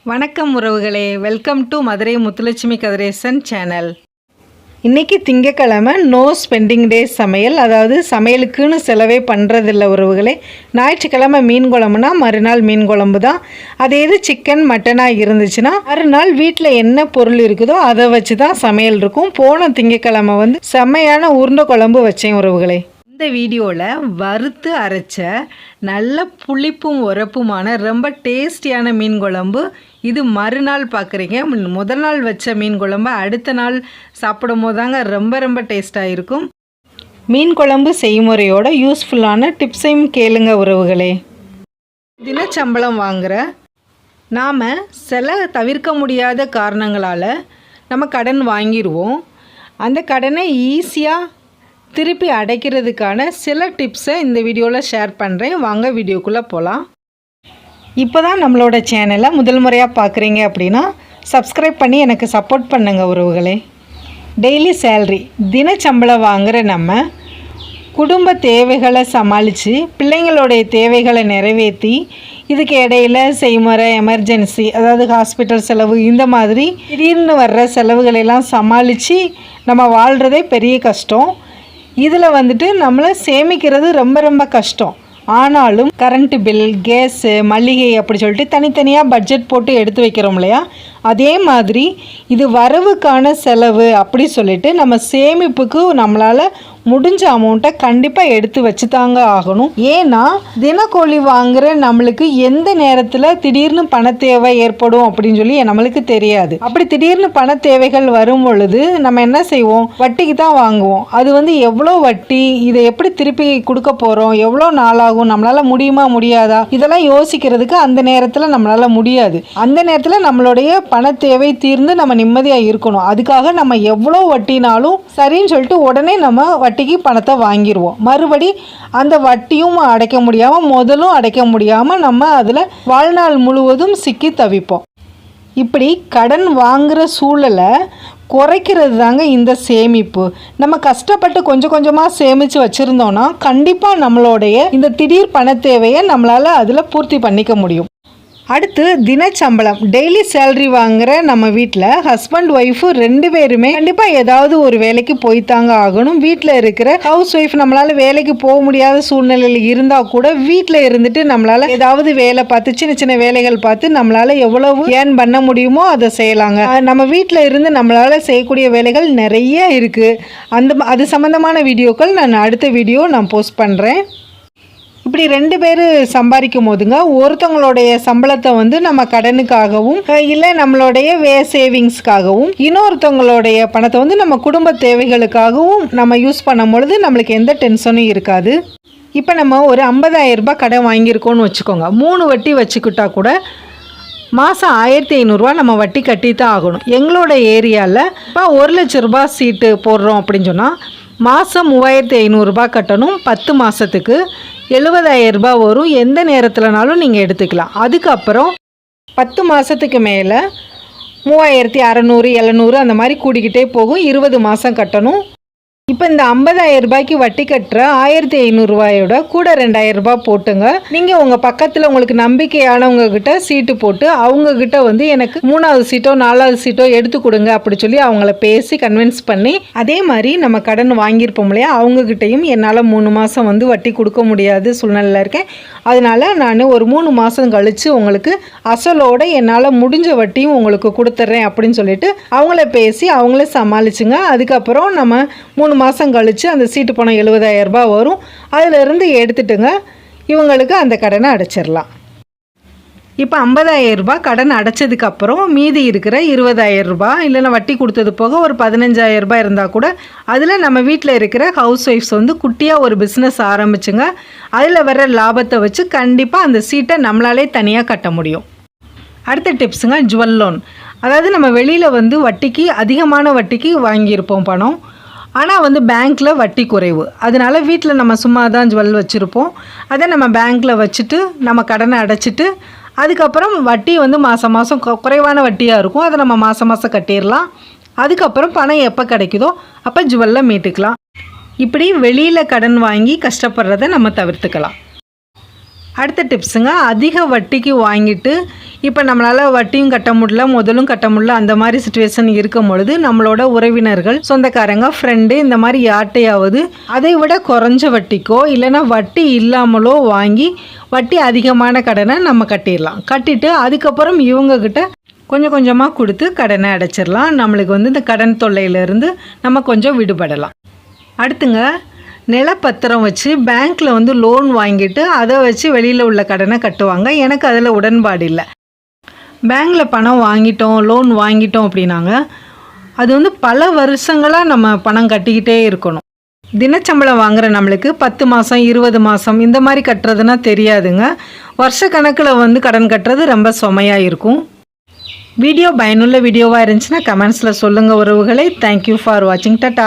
வணக்கம் உறவுகளே, welcome to Madurai Muthulakshmi Kathiresan channel. இன்றைக்கி திங்கக்கிழமை நோ ஸ்பெண்டிங் டே சமையல், அதாவது சமையலுக்குன்னு செலவே பண்ணுறதில்ல உறவுகளே. ஞாயிற்றுக்கிழமை மீன் குழம்புனா மறுநாள் மீன் குழம்பு தான். அதே இது சிக்கன் மட்டனாக இருந்துச்சுன்னா மறுநாள் வீட்டில் என்ன பொருள் இருக்குதோ அதை வச்சு தான் சமையல் இருக்கும். போன திங்கக்கிழமை செம்மையான உருண்டை குழம்பு வச்சேன் உறவுகளே. இந்த வீடியோவில் வறுத்து அரைச்ச நல்ல புளிப்பும் உரப்புமான ரொம்ப டேஸ்டியான மீன் குழம்பு. இது மறுநாள் பார்க்குறீங்க. முதல் நாள் வச்ச மீன் குழம்பு அடுத்த நாள் சாப்பிடும் போதாங்க ரொம்ப டேஸ்ட்டாக இருக்கும். மீன் குழம்பு செய்முறையோட யூஸ்ஃபுல்லான டிப்ஸையும் கேளுங்க உறவுகளே. தினச்சம்பளம் வாங்குகிற நாம் சில தவிர்க்க முடியாத காரணங்களால் நம்ம கடன் வாங்கிடுவோம். அந்த கடனை ஈஸியாக திருப்பி அடைக்கிறதுக்கான சில டிப்ஸை இந்த வீடியோவில் ஷேர் பண்ணுறேன். வாங்க வீடியோக்குள்ளே போகலாம். இப்போ தான் நம்மளோட சேனலை முதல் முறையாக பார்க்குறீங்க அப்படின்னா சப்ஸ்கிரைப் பண்ணி எனக்கு சப்போர்ட் பண்ணுங்க உறவுகளே. டெய்லி சேல்ரி தினச்சம்பளம் வாங்குகிற நம்ம குடும்ப தேவைகளை சமாளித்து பிள்ளைங்களுடைய தேவைகளை நிறைவேற்றி இதுக்கு இடையில செய்முறை எமர்ஜென்சி, அதாவது ஹாஸ்பிட்டல் செலவு, இந்த மாதிரி திடீர்னு வர்ற செலவுகளெல்லாம் சமாளித்து நம்ம வாழ்கிறதே பெரிய கஷ்டம். இதில் நம்மளை சேமிக்கிறது ரொம்ப கஷ்டம். ஆனாலும் கரண்ட்டு பில், கேஸு, மளிகை அப்படி சொல்லிட்டு தனித்தனியாக பட்ஜெட் போட்டு எடுத்து வைக்கிறோம் இல்லையா, அதே மாதிரி இது வரவுக்கான செலவு அப்படி சொல்லிட்டு நம்ம சேமிப்புக்கு நம்மளால் முடிஞ்ச அமௌண்ட்டை கண்டிப்பாக எடுத்து வச்சு தாங்க ஆகணும். ஏன்னா தினக்கூலி வாங்குகிற நம்மளுக்கு எந்த நேரத்தில் திடீர்னு பண தேவை ஏற்படும் அப்படின்னு சொல்லி நம்மளுக்கு தெரியாது. அப்படி திடீர்னு பண தேவைகள் வரும் பொழுது நம்ம என்ன செய்வோம், வட்டிக்கு தான் வாங்குவோம். அது எவ்வளோ வட்டி, இதை எப்படி திருப்பி கொடுக்க போகிறோம், எவ்வளோ நாளாகும், நம்மளால் முடியுமா முடியாதா, இதெல்லாம் யோசிக்கிறதுக்கு அந்த நேரத்தில் நம்மளால் முடியாது. அந்த நேரத்தில் நம்மளுடைய பண தேவை தீர்ந்து நம்ம நிம்மதியாக இருக்கணும். அதுக்காக நம்ம எவ்வளோ வட்டினாலும் சரின்னு சொல்லிட்டு உடனே நம்ம வட்டிக்கு பணத்தை வாங்கிடுவோம். மறுபடி அந்த வட்டியும் அடைக்க முடியாமல் முதலும் அடைக்க முடியாமல் நம்ம அதில் வாழ்நாள் முழுவதும் சிக்கி தவிப்போம். இப்படி கடன் வாங்குகிற சூழலை குறைக்கிறது தாங்க இந்த சேமிப்பு. நம்ம கஷ்டப்பட்டு கொஞ்சம் கொஞ்சமாக சேமித்து வச்சுருந்தோன்னா கண்டிப்பாக நம்மளுடைய இந்த திடீர் பண தேவையை நம்மளால் அதில் பூர்த்தி பண்ணிக்க முடியும். அடுத்து தினச்சம்பளம், டெய்லி சேல்ரி வாங்குகிற நம்ம வீட்டில் ஹஸ்பண்ட் ஒய்ஃபு 2 பேருமே கண்டிப்பாக ஏதாவது ஒரு வேலைக்கு போய்த்தாங்க ஆகணும். வீட்டில் இருக்கிற ஹவுஸ் ஒய்ஃப் நம்மளால் வேலைக்கு போக முடியாத சூழ்நிலையில் இருந்தால் கூட வீட்டில் இருந்துட்டு நம்மளால் ஏதாவது வேலை பார்த்து சின்ன வேலைகள் பார்த்து நம்மளால் எவ்வளவு ஏர்ன் பண்ண முடியுமோ அதை செய்யலாங்க. நம்ம வீட்டில் இருந்து நம்மளால் செய்யக்கூடிய வேலைகள் நிறைய இருக்குது. அது சம்மந்தமான வீடியோக்கள் நான் அடுத்த வீடியோ போஸ்ட் பண்ணுறேன். இப்படி 2 பேர் சம்பாதிக்கும் போதுங்க ஒருத்தவங்களுடைய சம்பளத்தை நம்ம கடனுக்காகவும் இல்லை நம்மளுடைய சேவிங்ஸ்க்காகவும், இன்னொருத்தவங்களுடைய பணத்தை நம்ம குடும்ப தேவைகளுக்காகவும் நம்ம யூஸ் பண்ணும் பொழுது நம்மளுக்கு எந்த டென்ஷனும் இருக்காது. இப்போ நம்ம ஒரு 50,000 ரூபாய் கடன் வாங்கியிருக்கோன்னு வச்சுக்கோங்க. 3 வட்டி வச்சுக்கிட்டா கூட மாதம் 1500 நம்ம வட்டி கட்டி தான் ஆகணும். எங்களோட ஏரியாவில் இப்போ 1 லட்ச ரூபாய் சீட்டு போடுறோம் அப்படின்னு சொன்னால் மாதம் 3500 ரூபாய் கட்டணும். 10 மாதத்துக்கு 70,000 ரூபாய் வரும். எந்த நேரத்தில்னாலும் நீங்கள் எடுத்துக்கலாம். அதுக்கப்புறம் 10 மாதத்துக்கு மேலே 3600, 700 அந்த மாதிரி கூடிக்கிட்டே போகும். 20 மாதம் கட்டணும். இப்போ இந்த 50,000 ரூபாய்க்கு வட்டி கட்டுற 1500 ரூபாயோட கூட 2000 ரூபாய் போட்டுங்க. நீங்கள் உங்கள் பக்கத்தில் உங்களுக்கு நம்பிக்கையானவங்க கிட்ட சீட்டு போட்டு அவங்கக்கிட்ட எனக்கு 3வது சீட்டோ 4வது சீட்டோ எடுத்து கொடுங்க அப்படி சொல்லி அவங்கள பேசி கன்வின்ஸ் பண்ணி, அதே மாதிரி நம்ம கடன் வாங்கியிருப்போம் இல்லையா, அவங்கக்கிட்டையும் என்னால் 3 மாதம் வட்டி கொடுக்க முடியாது சூழ்நிலையில் இருக்கேன், அதனால் நான் ஒரு 3 மாதம் கழித்து உங்களுக்கு அசலோட என்னால் முடிஞ்ச வட்டியும் உங்களுக்கு கொடுத்துட்றேன் அப்படின்னு சொல்லிட்டு அவங்கள பேசி அவங்கள சமாளிச்சுங்க. அதுக்கப்புறம் நம்ம 3 மாதம் கழித்து அந்த சீட்டு பணம் 70,000 ரூபாய் வரும். அதிலிருந்து எடுத்துட்டுங்க இவங்களுக்கு அந்த கடனை அடைச்சிடலாம். இப்போ 50,000 ரூபாய் கடன் அடைச்சதுக்கப்புறம் மீதி இருக்கிற 20,000 ரூபாய் இல்லைன்னா வட்டி கொடுத்தது போக ஒரு 15,000 ரூபாய் இருந்தால் கூட அதில் நம்ம வீட்டில் இருக்கிற ஹவுஸ் ஒய்ஃப்ஸ் குட்டியாக ஒரு பிஸ்னஸ் ஆரம்பிச்சுங்க. அதில் வர லாபத்தை வச்சு கண்டிப்பாக அந்த சீட்டை நம்மளாலே தனியாக கட்ட முடியும். அடுத்த டிப்ஸுங்க, ஜுவல் லோன். அதாவது நம்ம வெளியில் வட்டிக்கு அதிகமான வட்டிக்கு வாங்கியிருப்போம் பணம், ஆனால் பேங்க்கில் வட்டி குறைவு. அதனால் வீட்டில் நம்ம சும்மா தான் ஜுவல் வச்சுருப்போம். அதை நம்ம பேங்க்கில் வச்சுட்டு நம்ம கடனை அடைச்சிட்டு அதுக்கப்புறம் வட்டி மாதம் மாதம் குறைவான வட்டியாக இருக்கும். அதை நம்ம மாதம் மாதம் கட்டிடலாம். அதுக்கப்புறம் பணம் எப்போ கிடைக்குதோ அப்போ ஜுவலில் மீட்டுக்கலாம். இப்படி வெளியில் கடன் வாங்கி கஷ்டப்படுறத நம்ம தவிர்த்துக்கலாம். அடுத்த டிப்ஸுங்க, அதிக வட்டிக்கு வாங்கிட்டு இப்போ நம்மளால் வட்டியும் கட்ட முடியல, முதலும் கட்ட முடியல, அந்த மாதிரி சுச்சுவேஷன் இருக்கும் பொழுது நம்மளோட உறவினர்கள், சொந்தக்காரங்க, ஃப்ரெண்டு இந்த மாதிரி யார்ட்டையாவது அதை விட குறைஞ்ச வட்டிக்கோ இல்லைன்னா வட்டி இல்லாமலோ வாங்கி வட்டி அதிகமான கடனை நம்ம கட்டிடலாம். கட்டிட்டு அதுக்கப்புறம் இவங்கக்கிட்ட கொஞ்சம் கொஞ்சமாக கொடுத்து கடனை அடைச்சிடலாம். நம்மளுக்கு இந்த கடன் தொல்லையிலேருந்து நம்ம கொஞ்சம் விடுபடலாம். அடுத்துங்க, நிலப்பத்திரம் வச்சு பேங்க்கில் லோன் வாங்கிட்டு அதை வச்சு வெளியில் உள்ள கடனை கட்டுவாங்க. எனக்கு அதில் உடன்பாடு இல்லை. பேங்க்கில் பணம் வாங்கிட்டோம், லோன் வாங்கிட்டோம் அப்படின்னாங்க அது பல வருஷங்களாக நம்ம பணம் கட்டிக்கிட்டே இருக்கணும். தினச்சம்பளம் வாங்குகிற நம்மளுக்கு 10 மாதம் 20 மாதம் இந்த மாதிரி கட்டுறதுனா தெரியாதுங்க. வருஷ கணக்கில் கடன் கட்டுறது ரொம்ப சுமையாக இருக்கும். வீடியோ பயனுள்ள வீடியோவாக இருந்துச்சுன்னா கமெண்ட்ஸில் சொல்லுங்கள் உறவுகளை. தேங்க்யூ ஃபார் வாட்சிங். டாடா.